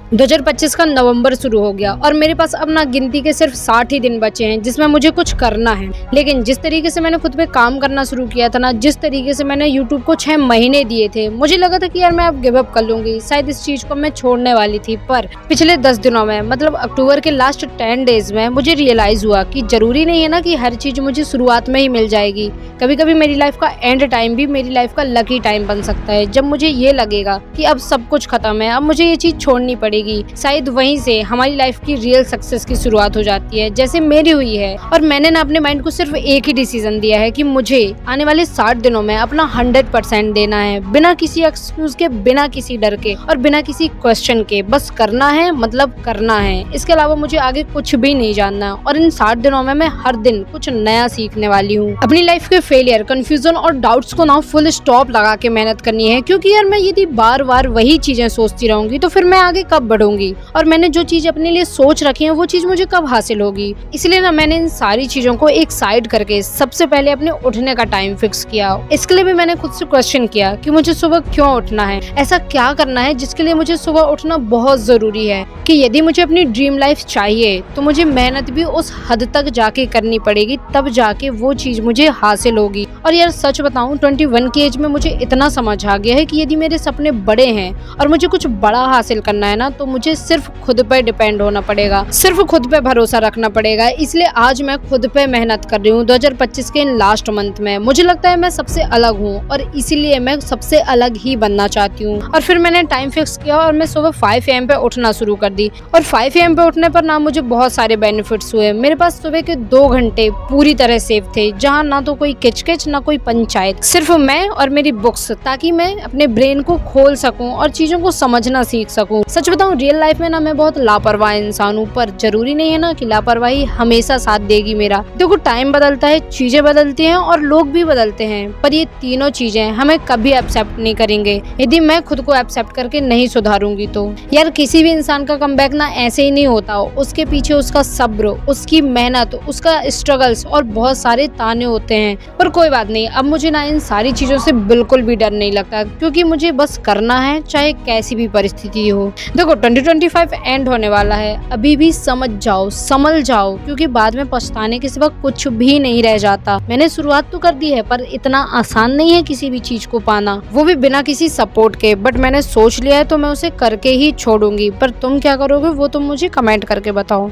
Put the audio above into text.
2025 का नवंबर शुरू हो गया और मेरे पास अब ना गिनती के सिर्फ 60 ही दिन बचे हैं जिसमें मुझे कुछ करना है। लेकिन जिस तरीके से मैंने खुद पे काम करना शुरू किया था ना, जिस तरीके से मैंने YouTube को 6 महीने दिए थे, मुझे लगा था कि यार मैं अब गिव अप कर लूंगी, शायद इस चीज को मैं छोड़ने वाली थी। पर पिछले 10 दिनों में, मतलब अक्टूबर के लास्ट 10 डेज में मुझे रियलाइज हुआ कि जरूरी नहीं है ना कि हर चीज मुझे शुरुआत में ही मिल जाएगी। कभी कभी मेरी लाइफ का एंड टाइम भी मेरी लाइफ का लकी टाइम बन सकता है, जब मुझे ये लगेगा कि अब सब कुछ खत्म है, अब मुझे ये चीज छोड़नी पड़ेगी। शायद वहीं से हमारी लाइफ की रियल सक्सेस की शुरुआत हो जाती है, जैसे मेरी हुई है। और मैंने ना अपने माइंड को सिर्फ एक ही डिसीजन दिया है कि मुझे आने वाले 60 दिनों में अपना 100% देना है, बिना किसी एक्सक्यूज के, बिना किसी डर के और बिना किसी क्वेश्चन के। बस करना है, मतलब करना है। इसके अलावा मुझे आगे कुछ भी नहीं जानना। और इन 60 दिनों में मैं हर दिन कुछ नया सीखने वाली हूँ। अपनी लाइफ के फेलियर, कंफ्यूजन और डाउट्स को ना फुल स्टॉप लगा के मेहनत करनी है, क्योंकि यार मैं यदि बार बार वही चीजें सोचती रहूंगी तो फिर मैं आगे कब बढ़ूंगी, और मैंने जो चीज अपने लिए सोच रखी है वो चीज मुझे कब हासिल होगी। इसलिए ना मैंने इन सारी चीजों को एक साइड करके सबसे पहले अपने उठने का टाइम फिक्स किया। इसके लिए भी मैंने खुद से क्वेश्चन किया कि मुझे सुबह क्यों उठना है, ऐसा क्या करना है जिसके लिए मुझे सुबह उठना बहुत जरूरी है। कि यदि मुझे अपनी ड्रीम लाइफ चाहिए तो मुझे मेहनत भी उस हद तक जाके करनी पड़ेगी, तब जाके वो चीज मुझे हासिल होगी। और यार सच बताऊं, 21 की एज में मुझे इतना समझ आ गया है कि यदि मेरे सपने बड़े हैं और मुझे कुछ बड़ा हासिल करना है ना, तो मुझे सिर्फ खुद पे डिपेंड होना पड़ेगा, सिर्फ खुद पे भरोसा रखना पड़ेगा। इसलिए आज मैं खुद पे मेहनत कर रही हूँ। 2025 के इन लास्ट मंथ में मुझे लगता है मैं सबसे अलग हूँ, और इसीलिए मैं सबसे अलग ही बनना चाहती हूँ। और फिर मैंने टाइम फिक्स किया और मैं सुबह 5 AM पे उठना शुरू कर दी। और 5 AM पे उठने पर ना मुझे बहुत सारे बेनिफिट्स हुए। मेरे पास सुबह के 2 घंटे पूरी तरह सेफ थे, जहाँ ना तो कोई किचकिच ना कोई पंचायत, सिर्फ मैं और मेरी बुक्स, ताकि मैं अपने ब्रेन को खोल सकूं और चीजों को समझना सीख सकूं। सच बताऊं, रियल लाइफ में ना मैं बहुत लापरवाह इंसान हूँ, पर जरूरी नहीं है ना कि लापरवाही हमेशा साथ देगी मेरा। देखो, टाइम बदलता है, चीजें बदलती हैं और लोग भी बदलते हैं, पर ये तीनों चीजें हमें कभी एक्सेप्ट नहीं करेंगे यदि मैं खुद को एक्सेप्ट करके नहीं सुधारूंगी तो। यार किसी भी इंसान का कमबैक ना ऐसे ही नहीं होता, उसके पीछे उसका सब्र, उसकी मेहनत, उसका स्ट्रगल्स और बहुत सारे ताने होते हैं। पर कोई बात नहीं, अब मुझे ना इन सारी चीजों से बिल्कुल भी डर नहीं लगता, क्योंकि मुझे बस करना है, चाहे कैसी भी परिस्थिति हो। देखो, 2025 एंड होने वाला है, अभी भी समझ जाओ, संभल जाओ, क्योंकि बाद में पछताने के सिवा कुछ भी नहीं रह जाता। मैंने शुरुआत तो कर दी है, पर इतना आसान नहीं है किसी भी चीज को पाना, वो भी बिना किसी सपोर्ट के। बट मैंने सोच लिया है तो मैं उसे करके ही छोड़ूंगी। पर तुम क्या करोगे वो तुम मुझे कमेंट करके बताओ।